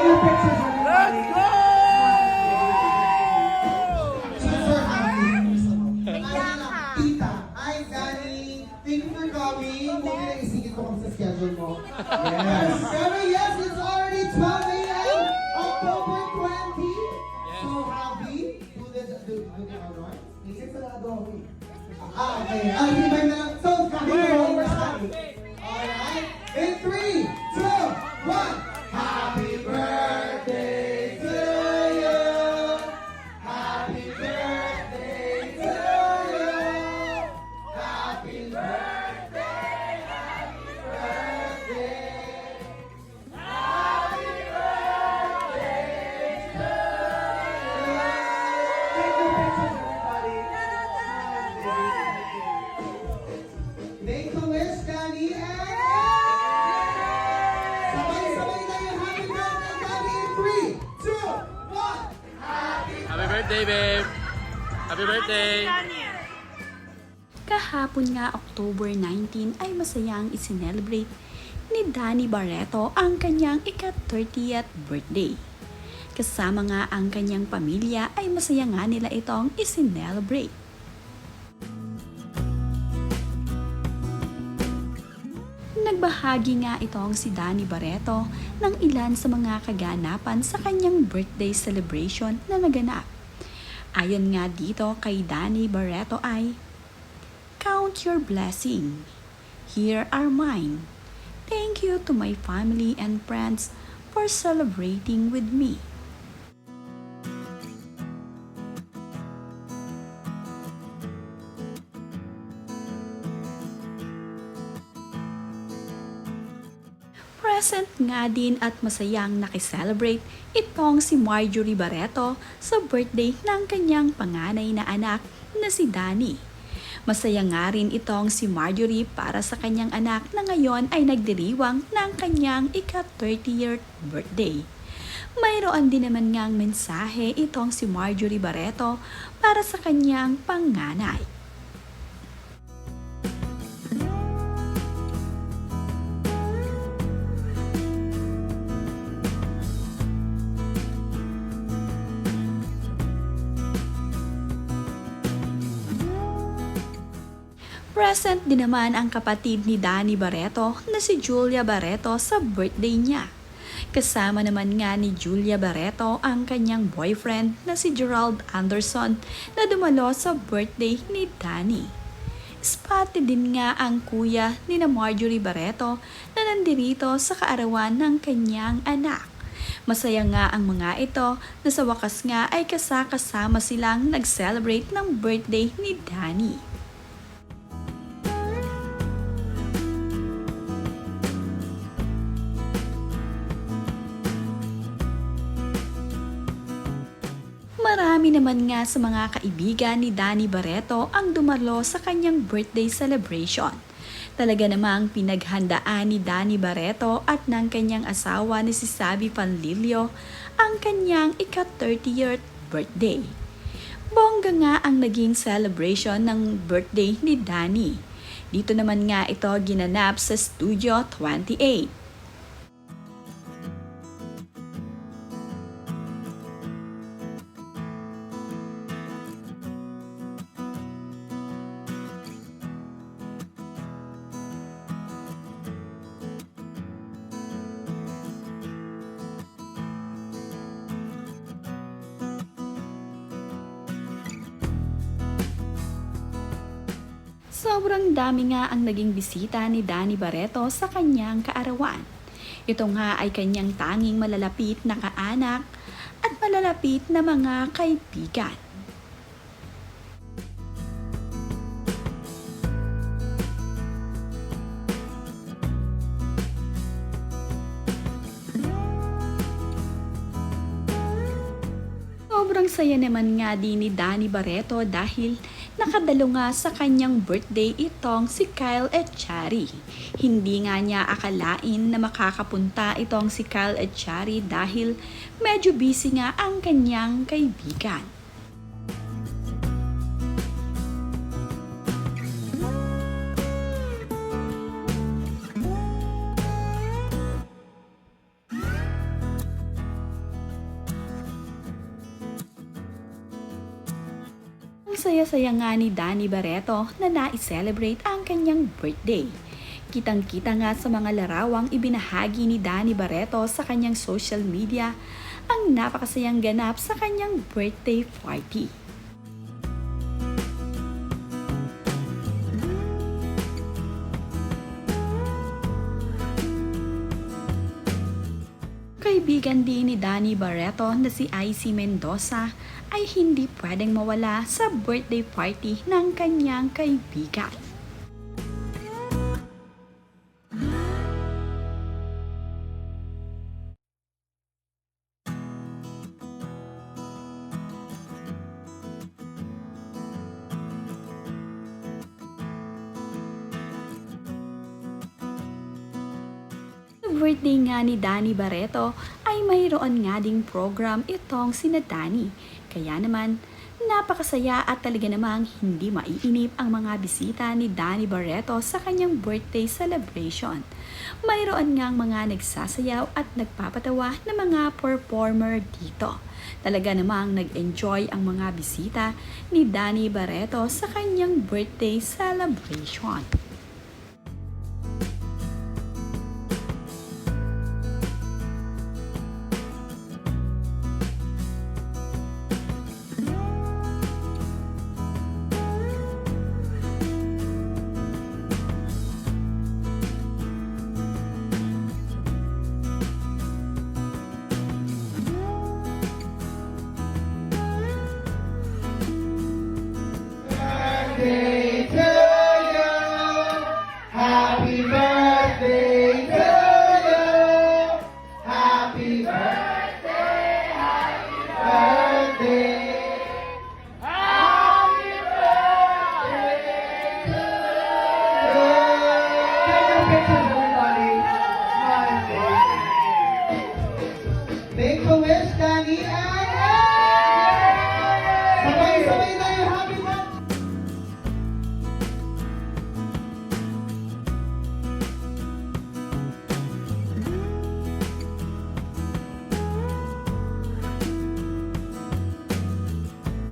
your pictures, everybody. Let's go! Super happy. Tita, hi Danny. Thank you for coming. Huwag na isingit ko kami sa schedule mo. Yes. Pero yes, it's already 12 a.m. October 20. So happy. Do the honors. Isip sa lado ako eh. Okay. Hindi ba na lang? So, kahit na ako, we're happy. Alright. In 3, 2, 1. Happy birthday to you. Happy birthday to you. Happy birthday. Happy birthday. Happy birthday to you. Take the pictures, everybody. Make a wish, Danny, and sabay-sabay na yung happy birthday, Danny, in 3, 2, 1. Happy birthday, babe! Happy birthday! Kahapon nga October 19 ay masayang isinelebrate ni Danny Barreto ang kanyang ika-30th birthday. Kasama nga ang kanyang pamilya ay masaya nga nila itong isinelebrate. Nagbahagi nga itong si Danny Barreto ng ilan sa mga kaganapan sa kanyang birthday celebration na naganap. Ayon nga dito kay Danny Barreto ay, "Count your blessing. Here are mine. Thank you to my family and friends for celebrating with me." Present nga din at masayang nakiselebrate itong si Marjorie Barreto sa birthday ng kanyang panganay na anak na si Danny. Masaya nga rin itong si Marjorie para sa kanyang anak na ngayon ay nagdiriwang ng kanyang ika-30th birthday. Mayroon din naman ngang mensahe itong si Marjorie Barreto para sa kanyang panganay. Present din naman ang kapatid ni Danny Barreto na si Julia Barreto sa birthday niya. Kasama naman nga ni Julia Barreto ang kanyang boyfriend na si Gerald Anderson na dumalo sa birthday ni Danny. Spotted din nga ang kuya ni na Marjorie Barreto na nandirito sa kaarawan ng kanyang anak. Masaya nga ang mga ito na sa wakas nga ay kasama silang nag-celebrate ng birthday ni Danny. Marami naman nga sa mga kaibigan ni Danny Barreto ang dumalo sa kanyang birthday celebration. Talaga namang pinaghandaan ni Danny Barreto at ng kanyang asawa ni si Sabi Panlilio ang kanyang ika-30th birthday. Bongga nga ang naging celebration ng birthday ni Danny. Dito naman nga ito ginanap sa Studio 28. Sobrang dami nga ang naging bisita ni Danny Barreto sa kanyang kaarawan. Ito nga ay kanyang tanging malalapit na kaanak at malalapit na mga kaibigan. Sobrang saya naman nga din ni Danny Barreto dahil nakadalo nga sa kanyang birthday itong si Kyle Echari. Hindi nga niya akalain na makakapunta itong si Kyle Echari dahil medyo busy nga ang kanyang kaibigan. Ang saya-saya nga ni Danny Barreto na nai-celebrate ang kanyang birthday. Kitang-kita nga sa mga larawang ibinahagi ni Danny Barreto sa kanyang social media ang napakasayang ganap sa kanyang birthday party. Kaibigan din ni Danny Barreto na si IC Mendoza ay hindi pwedeng mawala sa birthday party ng kanyang kaibigan. Sa birthday nga ni Danny Barreto ay mayroon nga ding program itong sina Danny. Kaya naman, napakasaya at talaga namang hindi maiinip ang mga bisita ni Danny Barreto sa kanyang birthday celebration. Mayroon ngang mga nagsasayaw at nagpapatawa na mga performer dito. Talaga namang nag-enjoy ang mga bisita ni Danny Barreto sa kanyang birthday celebration. Birthday to you. Happy birthday to you. Happy birthday, happy birthday. Happy birthday to you. Take your pictures, everybody. Make a wish, Danny, and sabay-sabay tayo. Happy birthday!